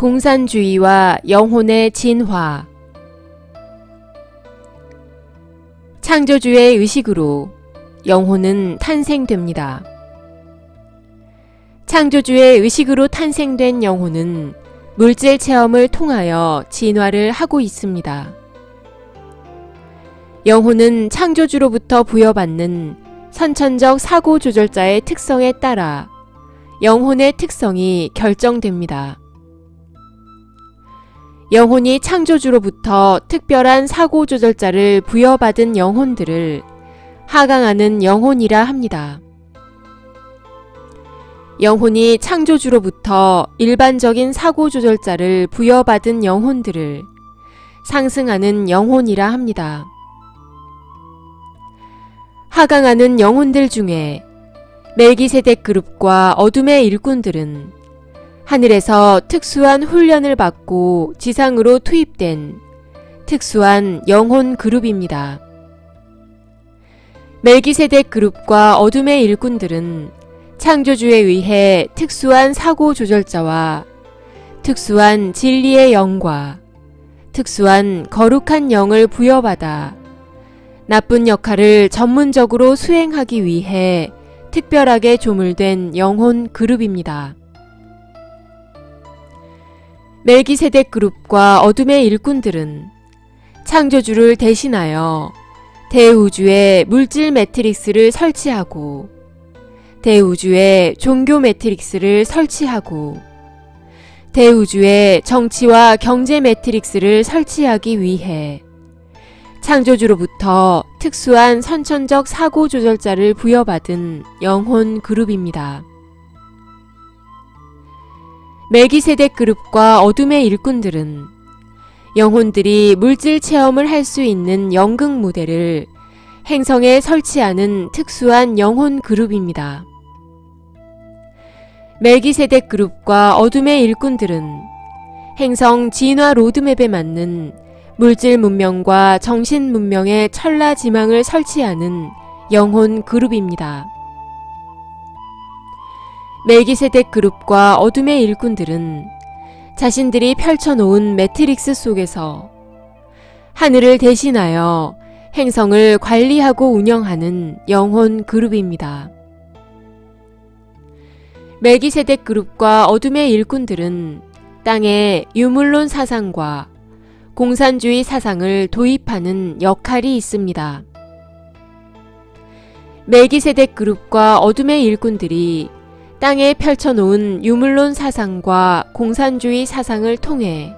공산주의와 영혼의 진화. 창조주의 의식으로 영혼은 탄생됩니다. 창조주의 의식으로 탄생된 영혼은 물질 체험을 통하여 진화를 하고 있습니다. 영혼은 창조주로부터 부여받는 선천적 사고 조절자의 특성에 따라 영혼의 특성이 결정됩니다. 영혼이 창조주로부터 특별한 사고 조절자를 부여받은 영혼들을 하강하는 영혼이라 합니다. 영혼이 창조주로부터 일반적인 사고 조절자를 부여받은 영혼들을 상승하는 영혼이라 합니다. 하강하는 영혼들 중에 멜기세덱 그룹과 어둠의 일꾼들은 하늘에서 특수한 훈련을 받고 지상으로 투입된 특수한 영혼 그룹입니다. 멜기세덱 그룹과 어둠의 일꾼들은 창조주에 의해 특수한 사고 조절자와 특수한 진리의 영과 특수한 거룩한 영을 부여받아 나쁜 역할을 전문적으로 수행하기 위해 특별하게 조물된 영혼 그룹입니다. 멜기세덱 그룹과 어둠의 일꾼들은 창조주를 대신하여 대우주의 물질 매트릭스를 설치하고 대우주의 종교 매트릭스를 설치하고 대우주의 정치와 경제 매트릭스를 설치하기 위해 창조주로부터 특수한 선천적 사고 조절자를 부여받은 영혼 그룹입니다. 멜기세덱 그룹과 어둠의 일꾼들은 영혼들이 물질 체험을 할 수 있는 연극 무대를 행성에 설치하는 특수한 영혼 그룹입니다. 멜기세덱 그룹과 어둠의 일꾼들은 행성 진화 로드맵에 맞는 물질 문명과 정신 문명의 천라 지망을 설치하는 영혼 그룹입니다. 멜기세덱 그룹과 어둠의 일꾼들은 자신들이 펼쳐놓은 매트릭스 속에서 하늘을 대신하여 행성을 관리하고 운영하는 영혼 그룹입니다. 멜기세덱 그룹과 어둠의 일꾼들은 땅에 유물론 사상과 공산주의 사상을 도입하는 역할이 있습니다. 멜기세덱 그룹과 어둠의 일꾼들이 땅에 펼쳐놓은 유물론 사상과 공산주의 사상을 통해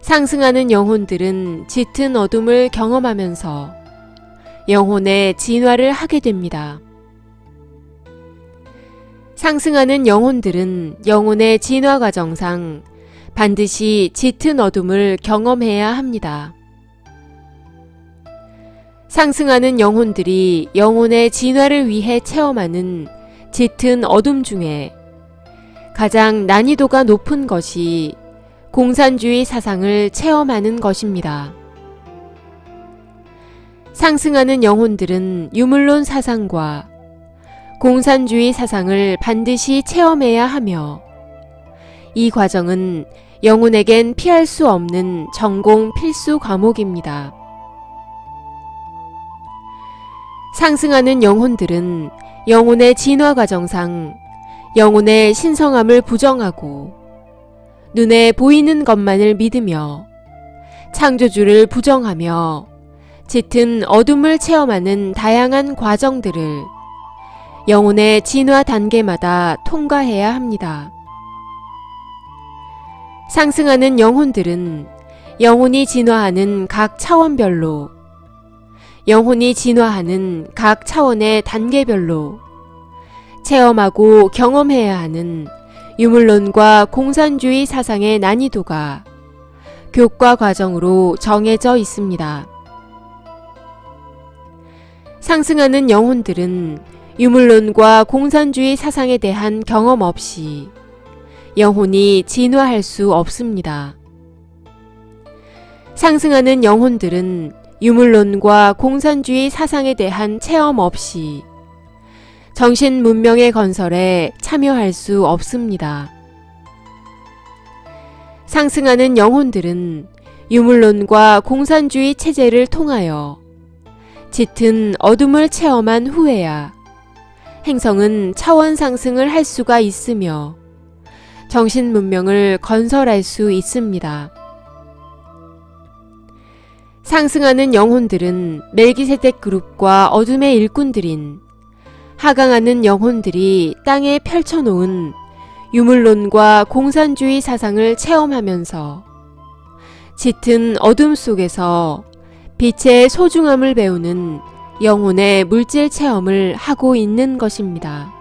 상승하는 영혼들은 짙은 어둠을 경험하면서 영혼의 진화를 하게 됩니다. 상승하는 영혼들은 영혼의 진화 과정상 반드시 짙은 어둠을 경험해야 합니다. 상승하는 영혼들이 영혼의 진화를 위해 체험하는 짙은 어둠 중에 가장 난이도가 높은 것이 공산주의 사상을 체험하는 것입니다. 상승하는 영혼들은 유물론 사상과 공산주의 사상을 반드시 체험해야 하며 이 과정은 영혼에겐 피할 수 없는 전공 필수 과목입니다. 상승하는 영혼들은 영혼의 진화 과정상 영혼의 신성함을 부정하고 눈에 보이는 것만을 믿으며 창조주를 부정하며 짙은 어둠을 체험하는 다양한 과정들을 영혼의 진화 단계마다 통과해야 합니다. 상승하는 영혼들은 영혼이 진화하는 각 차원별로 영혼이 진화하는 각 차원의 단계별로 체험하고 경험해야 하는 유물론과 공산주의 사상의 난이도가 교과 과정으로 정해져 있습니다. 상승하는 영혼들은 유물론과 공산주의 사상에 대한 경험 없이 영혼이 진화할 수 없습니다. 상승하는 영혼들은 유물론과 공산주의 사상에 대한 체험 없이 정신 문명의 건설에 참여할 수 없습니다. 상승하는 영혼들은 유물론과 공산주의 체제를 통하여 짙은 어둠을 체험한 후에야 행성은 차원 상승을 할 수가 있으며 정신 문명을 건설할 수 있습니다. 상승하는 영혼들은 멜기세덱 그룹과 어둠의 일꾼들인 하강하는 영혼들이 땅에 펼쳐놓은 유물론과 공산주의 사상을 체험하면서 짙은 어둠 속에서 빛의 소중함을 배우는 영혼의 물질 체험을 하고 있는 것입니다.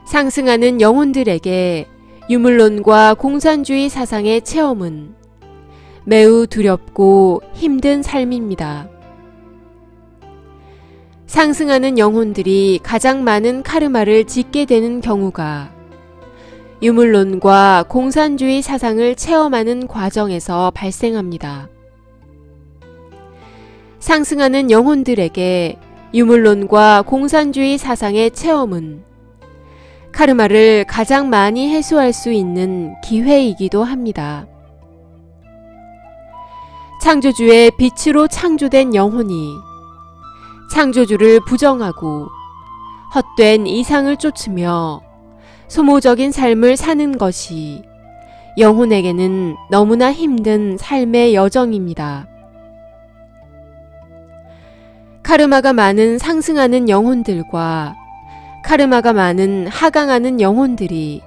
상승하는 영혼들에게 유물론과 공산주의 사상의 체험은 매우 두렵고 힘든 삶입니다. 상승하는 영혼들이 가장 많은 카르마를 짓게 되는 경우가 유물론과 공산주의 사상을 체험하는 과정에서 발생합니다. 상승하는 영혼들에게 유물론과 공산주의 사상의 체험은 카르마를 가장 많이 해소할 수 있는 기회이기도 합니다. 창조주의 빛으로 창조된 영혼이 창조주를 부정하고 헛된 이상을 쫓으며 소모적인 삶을 사는 것이 영혼에게는 너무나 힘든 삶의 여정입니다. 카르마가 많은 상승하는 영혼들과 카르마가 많은 하강하는 영혼들이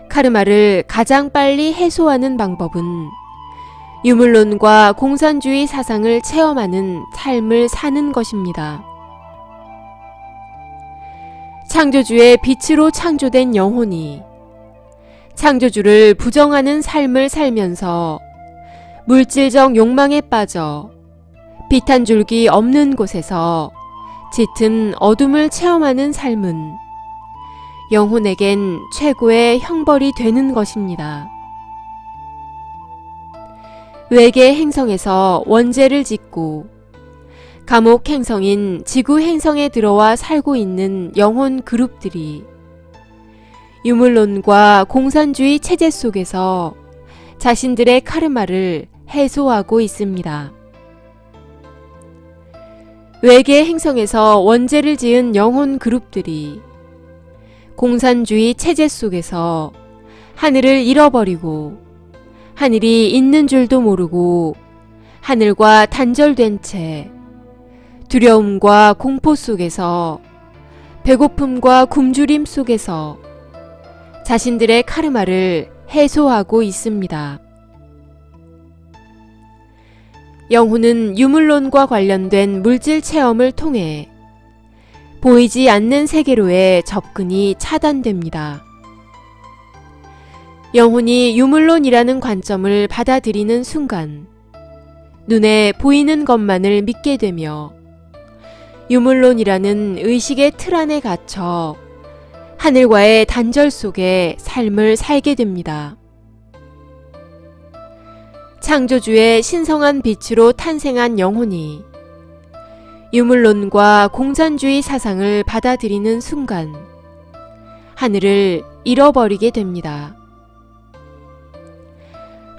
카르마를 가장 빨리 해소하는 방법은 유물론과 공산주의 사상을 체험하는 삶을 사는 것입니다. 창조주의 빛으로 창조된 영혼이 창조주를 부정하는 삶을 살면서 물질적 욕망에 빠져 빛 한 줄기 없는 곳에서 짙은 어둠을 체험하는 삶은 영혼에겐 최고의 형벌이 되는 것입니다. 외계 행성에서 원죄를 짓고 감옥 행성인 지구 행성에 들어와 살고 있는 영혼 그룹들이 유물론과 공산주의 체제 속에서 자신들의 카르마를 해소하고 있습니다. 외계 행성에서 원죄를 지은 영혼 그룹들이 공산주의 체제 속에서 하늘을 잃어버리고 하늘이 있는 줄도 모르고 하늘과 단절된 채 두려움과 공포 속에서 배고픔과 굶주림 속에서 자신들의 카르마를 해소하고 있습니다. 영혼은 유물론과 관련된 물질 체험을 통해 보이지 않는 세계로의 접근이 차단됩니다. 영혼이 유물론이라는 관점을 받아들이는 순간 눈에 보이는 것만을 믿게 되며 유물론이라는 의식의 틀 안에 갇혀 하늘과의 단절 속에 삶을 살게 됩니다. 창조주의 신성한 빛으로 탄생한 영혼이 유물론과 공산주의 사상을 받아들이는 순간 하늘을 잃어버리게 됩니다.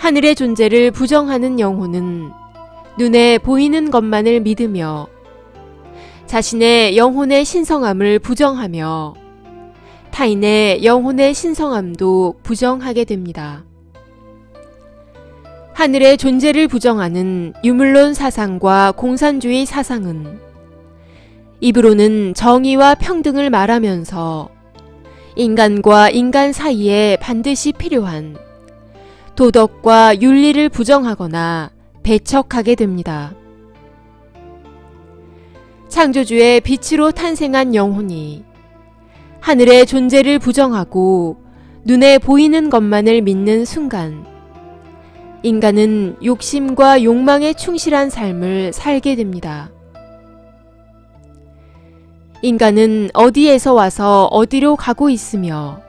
하늘의 존재를 부정하는 영혼은 눈에 보이는 것만을 믿으며 자신의 영혼의 신성함을 부정하며 타인의 영혼의 신성함도 부정하게 됩니다. 하늘의 존재를 부정하는 유물론 사상과 공산주의 사상은 입으로는 정의와 평등을 말하면서 인간과 인간 사이에 반드시 필요한 도덕과 윤리를 부정하거나 배척하게 됩니다. 창조주의 빛으로 탄생한 영혼이 하늘의 존재를 부정하고 눈에 보이는 것만을 믿는 순간 인간은 욕심과 욕망에 충실한 삶을 살게 됩니다. 인간은 어디에서 와서 어디로 가고 있으며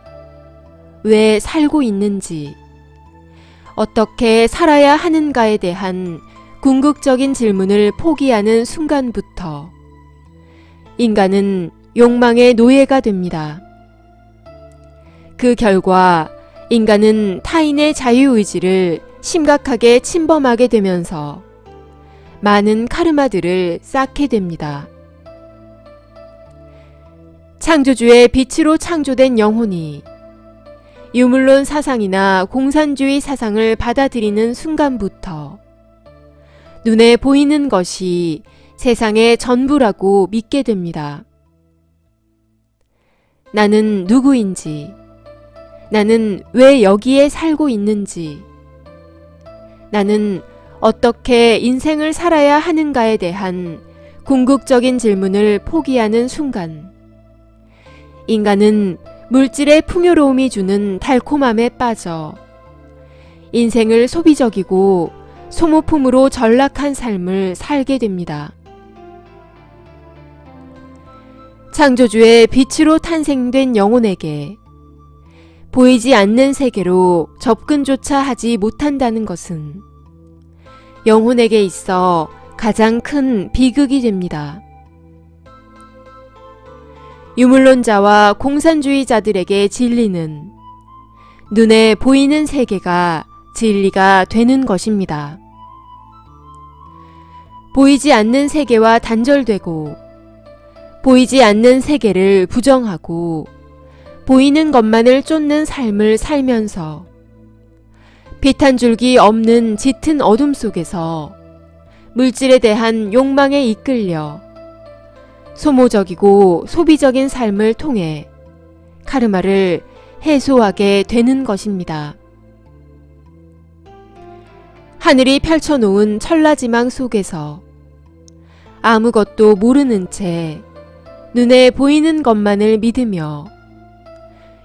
왜 살고 있는지 어떻게 살아야 하는가에 대한 궁극적인 질문을 포기하는 순간부터 인간은 욕망의 노예가 됩니다. 그 결과 인간은 타인의 자유의지를 심각하게 침범하게 되면서 많은 카르마들을 쌓게 됩니다. 창조주의 빛으로 창조된 영혼이 유물론 사상이나 공산주의 사상을 받아들이는 순간부터 눈에 보이는 것이 세상의 전부라고 믿게 됩니다. 나는 누구인지, 나는 왜 여기에 살고 있는지, 나는 어떻게 인생을 살아야 하는가에 대한 궁극적인 질문을 포기하는 순간, 인간은 물질의 풍요로움이 주는 달콤함에 빠져 인생을 소비적이고 소모품으로 전락한 삶을 살게 됩니다. 창조주의 빛으로 탄생된 영혼에게 보이지 않는 세계로 접근조차 하지 못한다는 것은 영혼에게 있어 가장 큰 비극이 됩니다. 유물론자와 공산주의자들에게 진리는 눈에 보이는 세계가 진리가 되는 것입니다. 보이지 않는 세계와 단절되고 보이지 않는 세계를 부정하고 보이는 것만을 쫓는 삶을 살면서 빛 한 줄기 없는 짙은 어둠 속에서 물질에 대한 욕망에 이끌려 소모적이고 소비적인 삶을 통해 카르마를 해소하게 되는 것입니다. 하늘이 펼쳐놓은 천라지망 속에서 아무것도 모르는 채 눈에 보이는 것만을 믿으며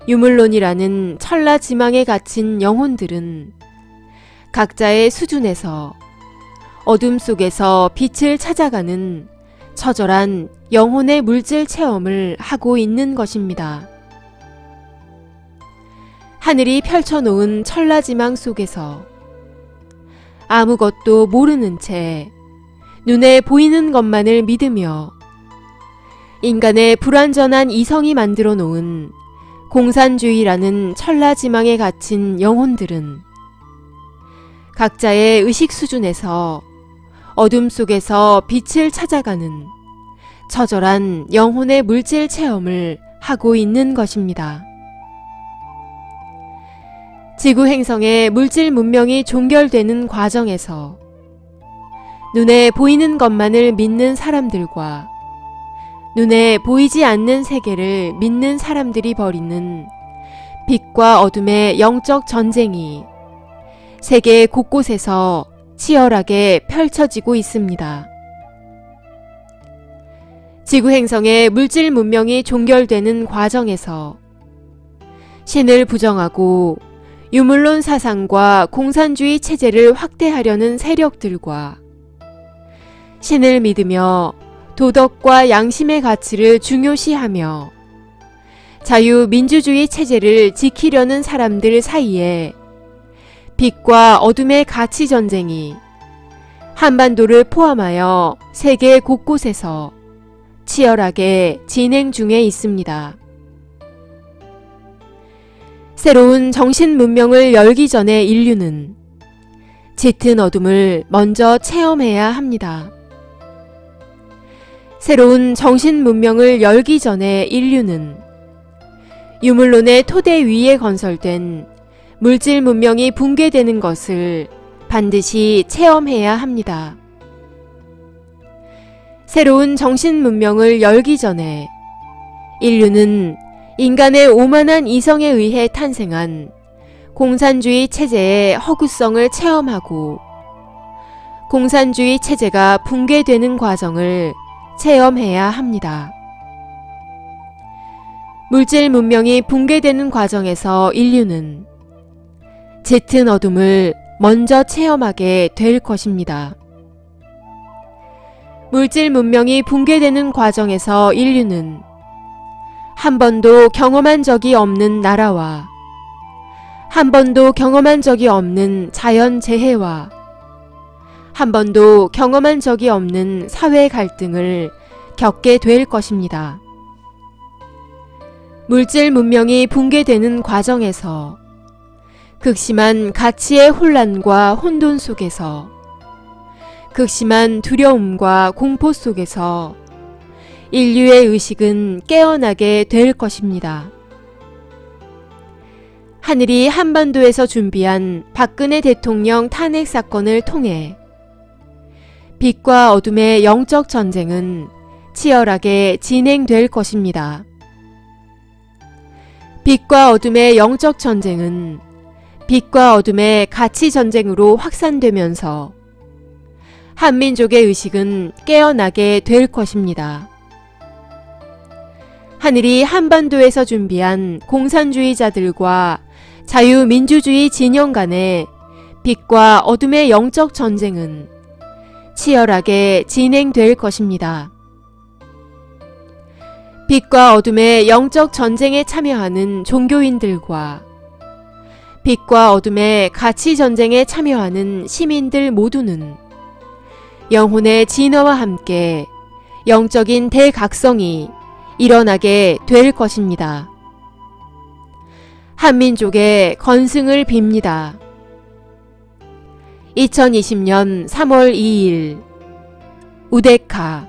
유물론이라는 천라지망에 갇힌 영혼들은 각자의 수준에서 어둠 속에서 빛을 찾아가는 처절한 영혼의 물질 체험을 하고 있는 것입니다. 하늘이 펼쳐놓은 천라지망 속에서 아무것도 모르는 채 눈에 보이는 것만을 믿으며 인간의 불완전한 이성이 만들어 놓은 공산주의라는 천라지망에 갇힌 영혼들은 각자의 의식 수준에서 어둠 속에서 빛을 찾아가는 처절한 영혼의 물질 체험을 하고 있는 것입니다. 지구 행성의 물질 문명이 종결되는 과정에서 눈에 보이는 것만을 믿는 사람들과 눈에 보이지 않는 세계를 믿는 사람들이 벌이는 빛과 어둠의 영적 전쟁이 세계 곳곳에서 치열하게 펼쳐지고 있습니다. 지구 행성의 물질 문명이 종결되는 과정에서 신을 부정하고 유물론 사상과 공산주의 체제를 확대하려는 세력들과 신을 믿으며 도덕과 양심의 가치를 중요시하며 자유민주주의 체제를 지키려는 사람들 사이에 빛과 어둠의 가치 전쟁이 한반도를 포함하여 세계 곳곳에서 치열하게 진행 중에 있습니다. 새로운 정신 문명을 열기 전에 인류는 짙은 어둠을 먼저 체험해야 합니다. 새로운 정신 문명을 열기 전에 인류는 유물론의 토대 위에 건설된 물질 문명이 붕괴되는 것을 반드시 체험해야 합니다. 새로운 정신 문명을 열기 전에 인류는 인간의 오만한 이성에 의해 탄생한 공산주의 체제의 허구성을 체험하고 공산주의 체제가 붕괴되는 과정을 체험해야 합니다. 물질 문명이 붕괴되는 과정에서 인류는 짙은 어둠을 먼저 체험하게 될 것입니다. 물질 문명이 붕괴되는 과정에서 인류는 한 번도 경험한 적이 없는 나라와 한 번도 경험한 적이 없는 자연재해와 한 번도 경험한 적이 없는 사회 갈등을 겪게 될 것입니다. 물질 문명이 붕괴되는 과정에서 극심한 가치의 혼란과 혼돈 속에서, 극심한 두려움과 공포 속에서 인류의 의식은 깨어나게 될 것입니다. 하늘이 한반도에서 준비한 박근혜 대통령 탄핵 사건을 통해 빛과 어둠의 영적 전쟁은 치열하게 진행될 것입니다. 빛과 어둠의 영적 전쟁은 빛과 어둠의 가치 전쟁으로 확산되면서 한민족의 의식은 깨어나게 될 것입니다. 하늘이 한반도에서 준비한 공산주의자들과 자유민주주의 진영 간의 빛과 어둠의 영적 전쟁은 치열하게 진행될 것입니다. 빛과 어둠의 영적 전쟁에 참여하는 종교인들과 빛과 어둠의 가치 전쟁에 참여하는 시민들 모두는 영혼의 진화와 함께 영적인 대각성이 일어나게 될 것입니다. 한민족의 건승을 빕니다. 2020년 3월 2일 우데카